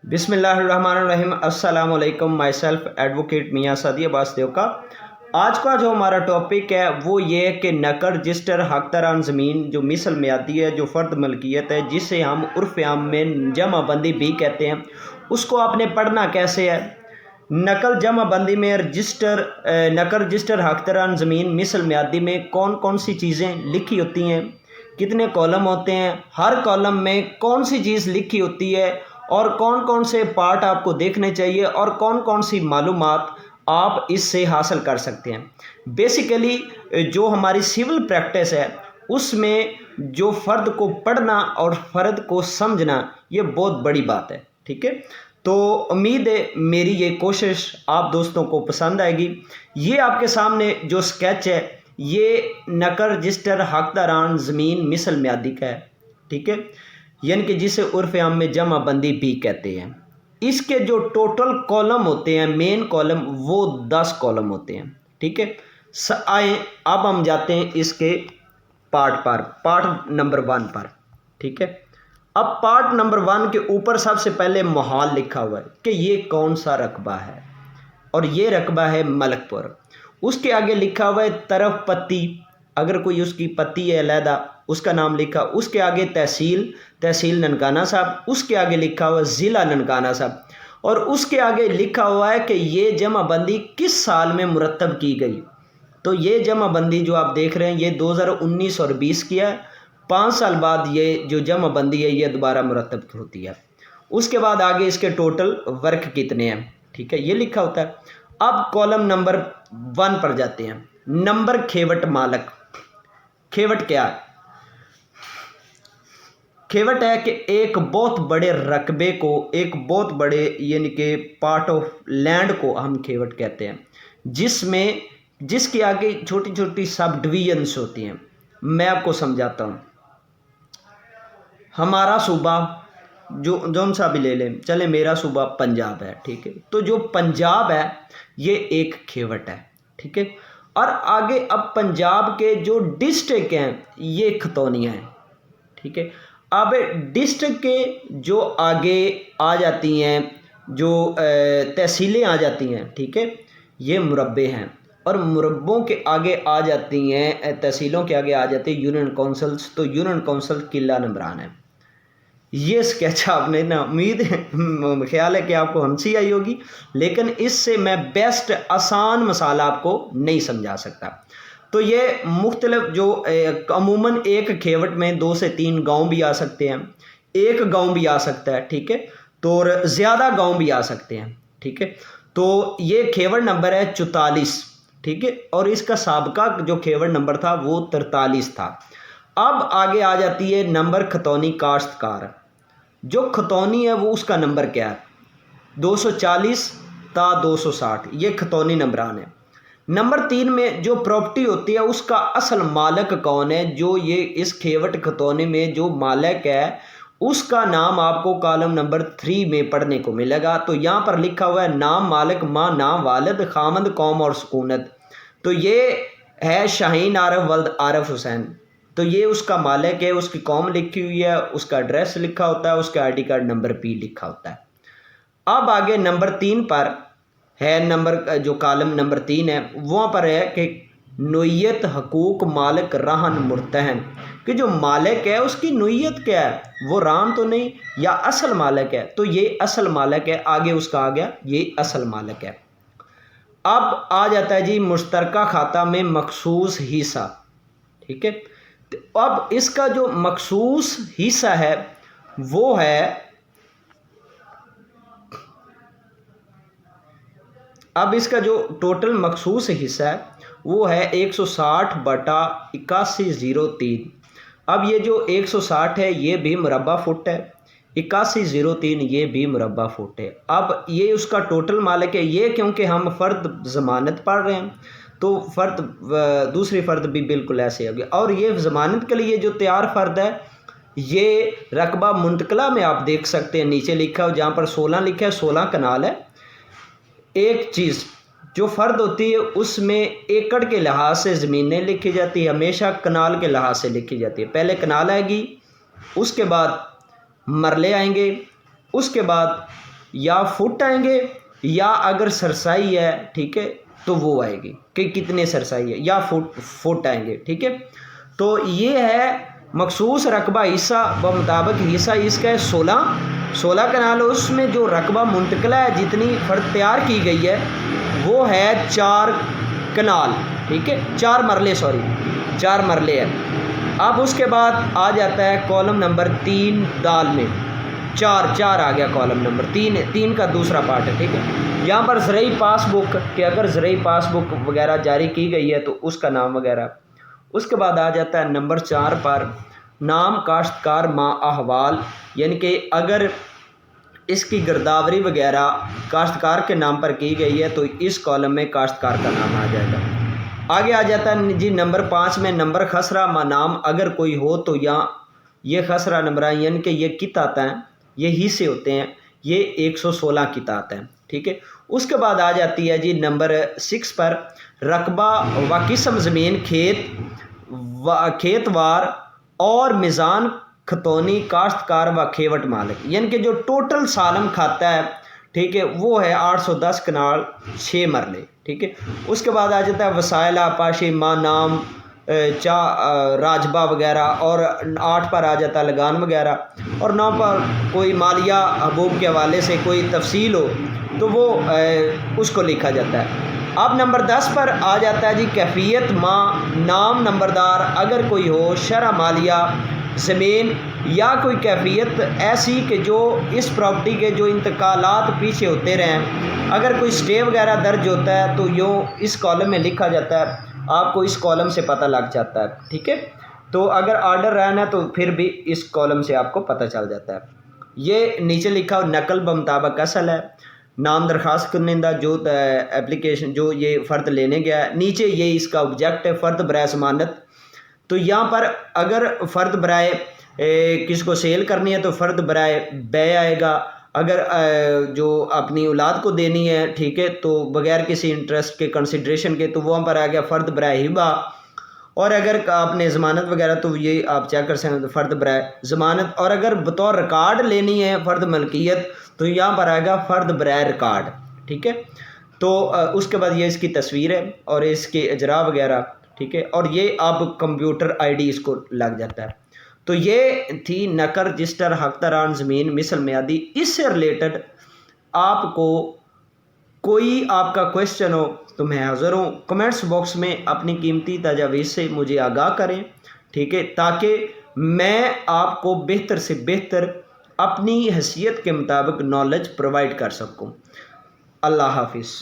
बिस्मिल्लाहिर्रहमानिर्रहीम। अस्सलाम वालेकुम। माई सेल्फ एडवोकेट मियाँ सादी अब्बास देवका। आज का जो हमारा टॉपिक है वो ये है कि नकल रजिस्टर हक दरान ज़मीन जो मिसल मियादी है, जो फ़र्द मलकियत है, जिसे हम उर्फ़ आम में जमाबंदी भी कहते हैं, उसको आपने पढ़ना कैसे है। नकल जमाबंदी में नकल रजिस्टर हक दरान ज़मीन मिसल मियादी में कौन कौन सी चीज़ें लिखी होती हैं, कितने कॉलम होते हैं, हर कॉलम में कौन सी चीज़ लिखी होती है और कौन कौन से पार्ट आपको देखने चाहिए और कौन कौन सी मालूमात आप इससे हासिल कर सकते हैं। बेसिकली जो हमारी सिविल प्रैक्टिस है उसमें जो फ़र्द को पढ़ना और फ़र्द को समझना ये बहुत बड़ी बात है। ठीक है, तो उम्मीद है मेरी ये कोशिश आप दोस्तों को पसंद आएगी। ये आपके सामने जो स्केच है ये नकल रजिस्टर हक दरान ज़मीन मिसल मियादी का है। ठीक है, यानी कि जिसे उर्फ़ आम में जमा बंदी भी कहते हैं। इसके जो टोटल कॉलम होते हैं, मेन कॉलम, वो 10 कॉलम होते हैं। ठीक है, आए अब हम जाते हैं इसके पार्ट नंबर 1 पर। ठीक है, अब पार्ट नंबर 1 के ऊपर सबसे पहले मोहाल लिखा हुआ है कि ये कौन सा रकबा है, और ये रकबा है मलकपुर। उसके आगे लिखा हुआ है तरफ पत्ती, अगर कोई उसकी पत्ती है अलहदा उसका नाम लिखा। उसके आगे तहसील ननकाना साहब। उसके आगे लिखा हुआ ज़िला ननकाना साहब। और उसके आगे लिखा हुआ है कि ये जमाबंदी किस साल में मुरतब की गई। तो ये जमाबंदी जो आप देख रहे हैं ये 2019 और 20 की है। 5 साल बाद ये जो जमाबंदी है ये दोबारा मुरतब होती है। उसके बाद आगे इसके टोटल वर्क कितने हैं, ठीक है, ये लिखा होता है। अब कॉलम नंबर 1 पर जाते हैं। नंबर खेवट मालक। खेवट क्या है? खेवट है कि एक बहुत बड़े रकबे को, एक बहुत बड़े यानी कि पार्ट ऑफ लैंड को हम खेवट कहते हैं, जिसके आगे छोटी छोटी सब डिवीजन्स होती हैं। मैं आपको समझाता हूँ। हमारा सूबा जो सा भी ले लें, चले मेरा सूबा पंजाब है। ठीक है, तो जो पंजाब है ये एक खेवट है। ठीक है, और आगे अब पंजाब के जो डिस्ट्रिक्ट हैं ये खतौनियाँ हैं। ठीक है, अब डिस्ट्रिक्ट के जो आगे आ जाती हैं, जो तहसीलें आ जाती हैं, ठीक है, ये मुरब्बे हैं। और मुरब्बों के आगे आ जाती हैं, तहसीलों के आगे आ जाती है यूनियन काउंसिल्स। तो यूनियन काउंसिल किला नंबरान है। ये स्केच आपने ना, उम्मीद ख्याल है कि आपको हंसी आई होगी, लेकिन इससे मैं बेस्ट आसान मसाला आपको नहीं समझा सकता। तो ये मुख्तलिफ जो अमूमन एक खेवट में 2 से 3 गांव भी आ सकते हैं, एक गांव भी आ सकता है। ठीक है, तो ज़्यादा गांव भी आ सकते हैं। ठीक है, तो ये खेवट नंबर है 44। ठीक है, और इसका साबका जो खेवट नंबर था वो 43 था। अब आगे आ जाती है नंबर खतौनी काश्तकार। जो खतौनी है वो उसका नंबर क्या है? 240 ता 260, ये खतौनी नंबरान है। नंबर 3 में जो प्रॉपर्टी होती है उसका असल मालिक कौन है, जो ये इस खेवट खतौनी में जो मालिक है उसका नाम आपको कॉलम नंबर 3 में पढ़ने को मिलेगा। तो यहाँ पर लिखा हुआ है नाम मालिक, माँ नाम वालिद, खामद कौम और सुकूनत। तो ये है शाहीन आरफ वल्द आरफ हुसैन। तो ये उसका मालिक है, उसकी कौम लिखी हुई है, उसका एड्रेस लिखा होता है, उसका आईडी कार्ड नंबर भी लिखा होता है। अब आगे नंबर 3 पर है, नंबर जो कॉलम नंबर 3 है वहाँ पर है कि नोयत हकूक मालिक रहन मुर्तहन, कि जो मालिक है उसकी नोयत क्या है, वो रान तो नहीं या असल मालिक है। तो ये असल मालिक है, आगे उसका आ गया ये असल मालिक है। अब आ जाता है जी मुश्तरका खाता में मखसूस हिस्सा। ठीक है, तो अब इसका जो मखसूस हिस्सा है वो है, अब इसका जो टोटल मखसूस हिस्सा है वो है 160/8103। अब ये जो 160 है ये भी मुरब्बा फुट है, 8103 ये भी मुरब्बा फुट है। अब ये उसका टोटल मालिक है। ये क्योंकि हम फ़र्द ज़मानत पढ़ रहे हैं तो दूसरी फ़र्द भी बिल्कुल ऐसे होगी। और ये ज़मानत के लिए जो तैयार फ़र्द है ये रकबा मुंतकला में आप देख सकते हैं, नीचे लिखा हो जहाँ पर 16 लिखा है, 16 कनाल है। एक चीज़ जो फ़र्द होती है उसमें एकड़ के लिहाज से ज़मीनें लिखी जाती है, हमेशा कनाल के लिहाज से लिखी जाती है। पहले कनाल आएगी, उसके बाद मरले आएंगे, उसके बाद یا فٹ آئیں گے یا اگر سرسائی ہے ٹھیک ہے تو وہ آئے گی کہ کتنے سرسائی ہے یا فٹ آئیں گے ٹھیک ہے. تو یہ ہے مخصوص رقبہ حصہ بمطابق حصہ اس کا ہے 16 کنال. اس میں جو رقبہ منتقلہ ہے جتنی فرد تیار کی گئی ہے وہ ہے 4 کنال ٹھیک ہے 4 مرلے ہے. اب اس کے بعد آ جاتا ہے کالم نمبر 3 دال میں 4 آ گیا کالم نمبر 3 کا دوسرا پارٹ ہے ٹھیک ہے. یہاں پر زرعی پاس بک کہ اگر زرعی پاس بک وغیرہ جاری کی گئی ہے تو اس کا نام وغیرہ. اس کے بعد آ جاتا ہے نمبر 4 پر نام کاشتکار ما احوال، یعنی کہ اگر اس کی گرداوری وغیرہ کاشتکار کے نام پر کی گئی ہے تو اس کالم میں کاشتکار کا نام آ جائے گا. آگے آ جاتا ہے جی نمبر 5 میں نمبر خسرہ ما نام اگر کوئی ہو تو یہاں یہ خسرہ نمبر یعنی کہ یہ قطعات ہیں، یہ حصے ہوتے ہیں، یہ 116 قطعات ہیں ٹھیک ہے. اس کے بعد آ جاتی ہے جی نمبر 6 پر رقبہ و قسم زمین کھیت وار اور میزان کھتونی کاشتکار و کھیوٹ مالک، یعنی کہ جو ٹوٹل سالم کھاتا ہے ٹھیک ہے وہ ہے 810 کنال 6 مرلے ٹھیک ہے. اس کے بعد آ جاتا ہے وسائل پاشی ماں نام راجبہ وغیرہ، اور 8 پر آ جاتا ہے لگان وغیرہ، اور 9 پر کوئی مالیہ حبوب کے حوالے سے کوئی تفصیل ہو تو وہ اس کو لکھا جاتا ہے. اب نمبر 10 پر آ جاتا ہے جی کیفیت ماں نام نمبردار اگر کوئی ہو شرح مالیہ زمین یا کوئی کیفیت ایسی کہ جو اس پراپرٹی کے جو انتقالات پیچھے ہوتے رہیں، اگر کوئی سٹے وغیرہ درج ہوتا ہے تو یوں اس کالم میں لکھا جاتا ہے، آپ کو اس کالم سے پتہ لگ جاتا ہے ٹھیک ہے. تو اگر آرڈر رہنا ہے تو پھر بھی اس کالم سے آپ کو پتہ چل جاتا ہے. یہ نیچے لکھا نقل بمطابق اصل ہے، نام درخواست کنندہ جو اپلیکیشن جو یہ فرد لینے گیا ہے، نیچے یہ اس کا آبجیکٹ ہے فرد برائے ضمانت. تو یہاں پر اگر فرد برائے کس کو سیل کرنی ہے تو فرد برائے بے آئے گا، اگر جو اپنی اولاد کو دینی ہے ٹھیک ہے تو بغیر کسی انٹرسٹ کے کنسیڈریشن کے تو وہاں پر آ گیا فرد برائے ہبہ، اور اگر آپ نے ضمانت وغیرہ تو یہ آپ چیک کر سکتے ہیں فرد برائے ضمانت، اور اگر بطور ریکارڈ لینی ہے فرد ملکیت تو یہاں پر آئے گا فرد برائے ریکارڈ ٹھیک ہے. تو اس کے بعد یہ اس کی تصویر ہے اور اس کے اجراء وغیرہ ٹھیک ہے، اور یہ اب کمپیوٹر آئی ڈی اس کو لگ جاتا ہے. تو یہ تھی نقر رجسٹر حق تران زمین مثل میادی. اس سے ریلیٹڈ آپ کو کوئی آپ کا کویشچن ہو تو میں حاضر ہوں، کمنٹس باکس میں اپنی قیمتی تجاویز سے مجھے آگاہ کریں ٹھیک ہے، تاکہ میں آپ کو بہتر سے بہتر اپنی حیثیت کے مطابق نالج پرووائڈ کر سکوں. اللہ حافظ.